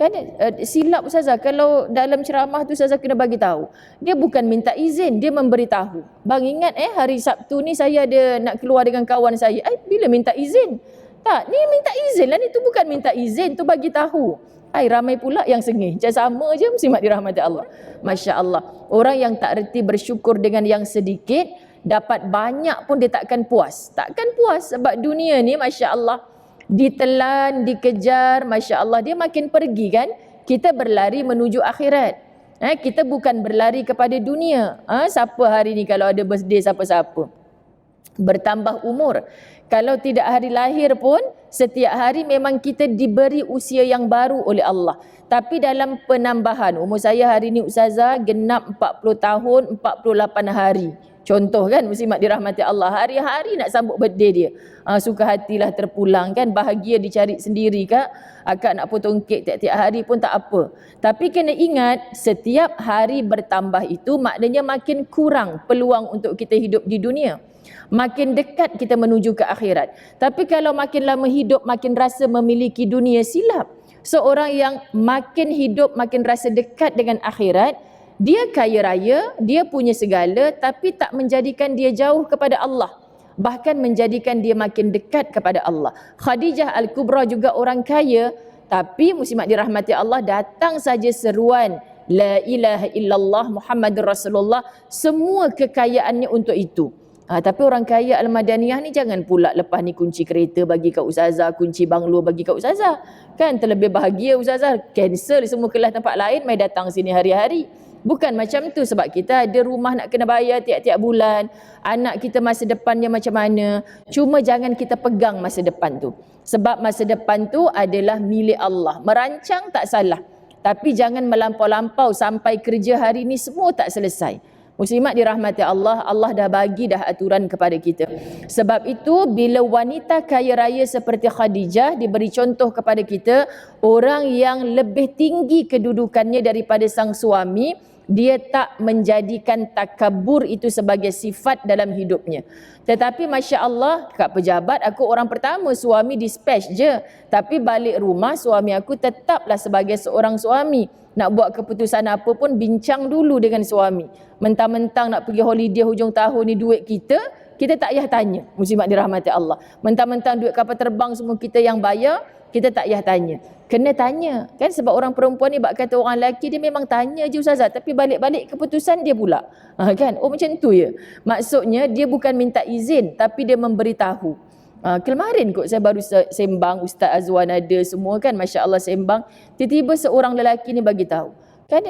Kan silap Ustazah, kalau dalam ceramah tu Ustazah kena bagi tahu. Dia bukan minta izin, dia memberitahu. Bang ingat hari Sabtu ni saya ada nak keluar dengan kawan saya. Bila minta izin? Tak, ni minta izin lah, ni tu bukan minta izin, tu bagi tahu. Ramai pula yang sengih. Macam sama je muslimat dirahmati Allah. Masya Allah. Orang yang tak reti bersyukur dengan yang sedikit, dapat banyak pun dia takkan puas. Takkan puas sebab dunia ni Masya Allah ditelan, dikejar, Masya Allah dia makin pergi kan. Kita berlari menuju akhirat. Kita bukan berlari kepada dunia. Siapa hari ni kalau ada birthday siapa-siapa? Bertambah umur. Kalau tidak hari lahir pun, setiap hari memang kita diberi usia yang baru oleh Allah. Tapi dalam penambahan, umur saya hari ni Ustazah genap 40 tahun 48 hari. Contoh kan muslimat dirahmati Allah, hari-hari nak sambut birthday dia. Suka hatilah terpulang kan, bahagia dicari sendiri kak. Akak nak potong kek tiap-tiap hari pun tak apa. Tapi kena ingat, setiap hari bertambah itu maknanya makin kurang peluang untuk kita hidup di dunia. Makin dekat kita menuju ke akhirat. Tapi kalau makin lama hidup, makin rasa memiliki dunia, silap. Seorang yang makin hidup, makin rasa dekat dengan akhirat, dia kaya raya, dia punya segala, tapi tak menjadikan dia jauh kepada Allah. Bahkan menjadikan dia makin dekat kepada Allah. Khadijah Al-Kubra juga orang kaya, tapi muslimat dirahmati Allah, datang saja seruan La ilaha illallah Muhammadur Rasulullah, semua kekayaannya untuk itu. Tapi orang kaya Al-Madaniyah ni jangan pula lepas ni kunci kereta bagi kat Ustazah, kunci banglo bagi kat Ustazah. Kan terlebih bahagia Ustazah, cancel semua kelas tempat lain, mai datang sini hari-hari. Bukan macam tu, sebab kita ada rumah nak kena bayar tiap-tiap bulan. Anak kita masa depannya macam mana. Cuma jangan kita pegang masa depan tu. Sebab masa depan tu adalah milik Allah. Merancang tak salah. Tapi jangan melampau-lampau sampai kerja hari ni semua tak selesai. Muslimat dirahmati Allah, Allah dah bagi dah aturan kepada kita. Sebab itu bila wanita kaya raya seperti Khadijah diberi contoh kepada kita, orang yang lebih tinggi kedudukannya daripada sang suami, dia tak menjadikan takabur itu sebagai sifat dalam hidupnya. Tetapi Masya Allah, kat pejabat aku orang pertama, suami dispatch je. Tapi balik rumah suami aku tetaplah sebagai seorang suami. Nak buat keputusan apa pun bincang dulu dengan suami. Mentang-mentang nak pergi holiday hujung tahun ni duit kita tak payah tanya. Muslimat dirahmati Allah. Mentang-mentang duit kapal terbang semua kita yang bayar, kita tak payah tanya. Kena tanya. Kan sebab orang perempuan ni bak kata orang lelaki dia memang tanya je Ustazah, tapi balik-balik keputusan dia pula. Kan? Oh macam tu ya. Maksudnya dia bukan minta izin tapi dia memberitahu. Kemarin kot saya baru sembang, Ustaz Azwan ada semua kan, Masya Allah sembang. Tiba-tiba seorang lelaki ni bagi tahu. Kan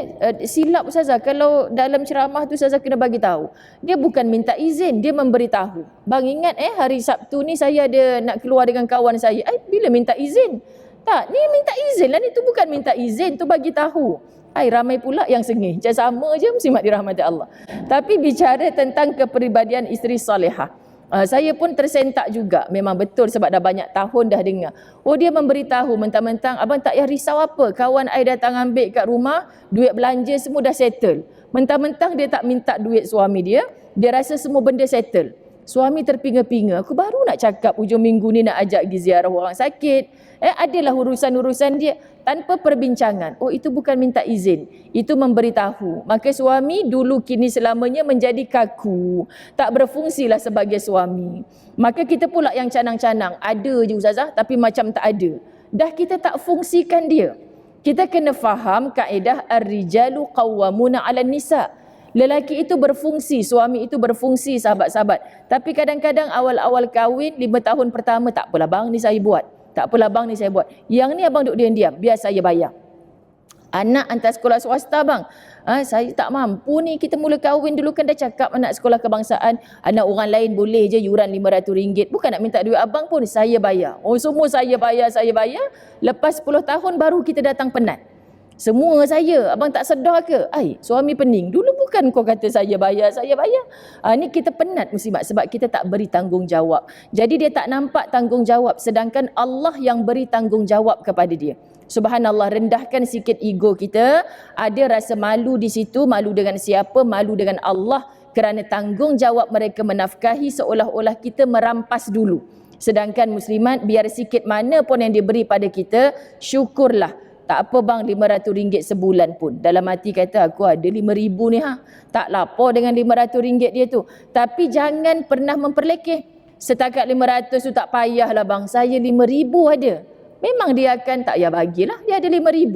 silap Ustazah, kalau dalam ceramah tu Ustazah kena bagi tahu. Dia bukan minta izin, dia memberitahu. Bang ingat hari Sabtu ni saya ada nak keluar dengan kawan saya. Bila minta izin? Tak, ni minta izin lah, ni tu bukan minta izin, tu bagi tahu. Ramai pula yang sengih. Macam sama je muslimat dirahmati Allah. Tapi bicara tentang kepribadian isteri salihah, saya pun tersentak juga. Memang betul sebab dah banyak tahun dah dengar. Oh dia memberitahu mentang-mentang abang tak payah risau apa. Kawan I datang ambil kat rumah, duit belanja semua dah settle. Mentang-mentang dia tak minta duit suami dia, dia rasa semua benda settle. Suami terpinga-pinga. Aku baru nak cakap hujung minggu ni nak ajak pergi ziarah orang sakit. Adalah urusan-urusan dia tanpa perbincangan. Oh itu bukan minta izin, itu memberitahu. Maka suami dulu kini selamanya menjadi kaku, tak berfungsilah sebagai suami. Maka kita pula yang canang-canang, ada je Ustazah tapi macam tak ada. Dah kita tak fungsikan dia. Kita kena faham kaedah ar-rijalu qawwamuna 'alan nisa. Lelaki itu berfungsi, suami itu berfungsi sahabat-sahabat. Tapi kadang-kadang awal-awal kahwin 5 tahun pertama, tak apalah bang ni saya buat. Tak apalah bang ni saya buat. Yang ni abang duduk diam-diam, biar saya bayar. Anak hantar sekolah swasta bang. Saya tak mampu ni, kita mula kahwin dulu kan dah cakap anak sekolah kebangsaan. Anak orang lain boleh je yuran RM500. Bukan nak minta duit abang pun, saya bayar. Oh semua saya bayar. Lepas 10 tahun baru kita datang penat. Semua saya, abang tak sedar ke? Suami pening. Dulu bukan kau kata saya bayar. Ni kita penat muslimat sebab kita tak beri tanggungjawab. Jadi dia tak nampak tanggungjawab sedangkan Allah yang beri tanggungjawab kepada dia. Subhanallah, rendahkan sikit ego kita. Ada rasa malu di situ, malu dengan siapa? Malu dengan Allah kerana tanggungjawab mereka menafkahi seolah-olah kita merampas dulu. Sedangkan muslimat biar sikit mana pun yang diberi pada kita, syukurlah. Tak apa bang, RM500 sebulan pun. Dalam hati kata aku ada RM5,000 ni tak lapor dengan RM500 dia tu. Tapi jangan pernah memperlekeh. Setakat RM500 tu tak payahlah bang, saya RM5,000 ada. Memang dia akan tak payah bagilah, dia ada RM5,000.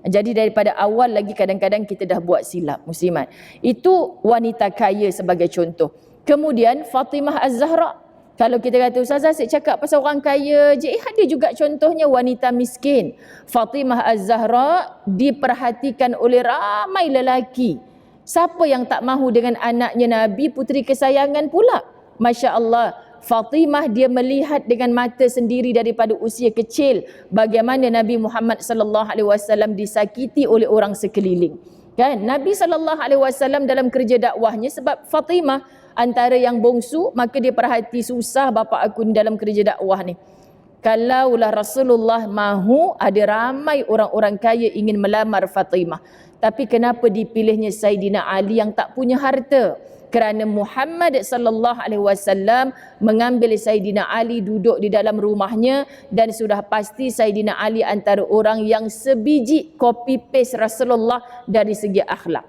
Jadi daripada awal lagi kadang-kadang kita dah buat silap, muslimat. Itu wanita kaya sebagai contoh. Kemudian Fatimah Az-Zahra. Kalau kita kata ustazah asyik cakap pasal orang kaya je, ada juga contohnya wanita miskin. Fatimah Az-Zahra diperhatikan oleh ramai lelaki. Siapa yang tak mahu dengan anaknya Nabi, puteri kesayangan pula. Masya Allah, Fatimah dia melihat dengan mata sendiri daripada usia kecil bagaimana Nabi Muhammad sallallahu alaihi wasallam disakiti oleh orang sekeliling. Kan Nabi sallallahu alaihi wasallam dalam kerja dakwahnya, sebab Fatimah antara yang bongsu, maka dia perhati susah bapa aku ni dalam kerja dakwah ni. Kalaulah Rasulullah mahu, ada ramai orang-orang kaya ingin melamar Fatimah. Tapi kenapa dipilihnya Saidina Ali yang tak punya harta? Kerana Muhammad sallallahu alaihi wasallam mengambil Saidina Ali duduk di dalam rumahnya, dan sudah pasti Saidina Ali antara orang yang sebiji copy paste Rasulullah dari segi akhlak.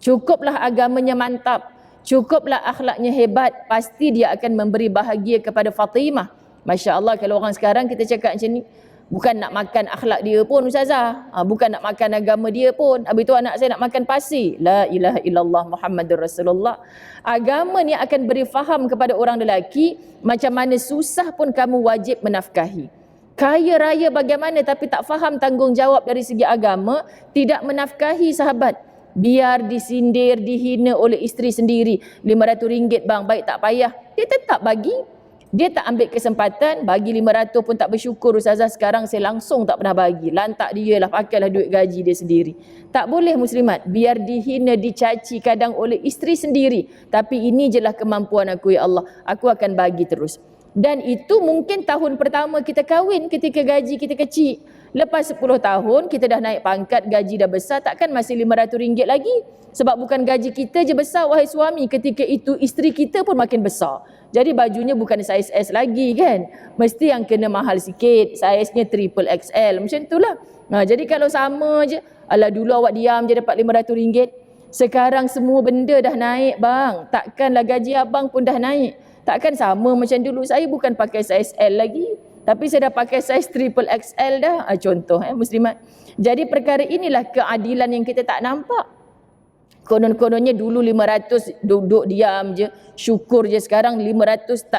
Cukuplah agamanya mantap, cukuplah akhlaknya hebat, pasti dia akan memberi bahagia kepada Fatimah. Masya Allah, kalau orang sekarang kita cakap macam ni, bukan nak makan akhlak dia pun ustazah, bukan nak makan agama dia pun. Habis tu anak saya nak makan pasir. La ilaha illallah Muhammadur Rasulullah. Agama ni akan beri faham kepada orang lelaki, macam mana susah pun kamu wajib menafkahi. Kaya raya bagaimana tapi tak faham tanggungjawab dari segi agama, tidak menafkahi sahabat. Biar disindir, dihina oleh isteri sendiri. RM500 bang, baik tak payah. Dia tetap bagi. Dia tak ambil kesempatan, bagi RM500 pun tak bersyukur ustazah, sekarang saya langsung tak pernah bagi. Lantak dia lah, pakailah duit gaji dia sendiri. Tak boleh muslimat, biar dihina, dicaci kadang oleh isteri sendiri. Tapi ini je lah kemampuan aku ya Allah, aku akan bagi terus. Dan itu mungkin tahun pertama kita kahwin ketika gaji kita kecil. Lepas 10 tahun kita dah naik pangkat, gaji dah besar, takkan masih RM500 lagi. Sebab bukan gaji kita je besar wahai suami, ketika itu isteri kita pun makin besar. Jadi bajunya bukan saiz S lagi kan. Mesti yang kena mahal sikit, saiznya triple XL, macam itulah. Jadi kalau sama je, alah dulu awak diam je dapat RM500. Sekarang semua benda dah naik bang. Takkanlah gaji abang pun dah naik. Takkan sama macam dulu. Saya bukan pakai saiz L lagi, tapi saya dah pakai saiz triple XL dah. Contoh muslimat. Jadi perkara inilah keadilan yang kita tak nampak. Konon-kononnya dulu 500 duduk diam je, syukur je. Sekarang 500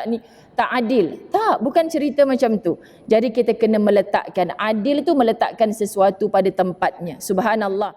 tak adil. Tak, bukan cerita macam tu. Jadi kita kena meletakkan, adil tu meletakkan sesuatu pada tempatnya. Subhanallah.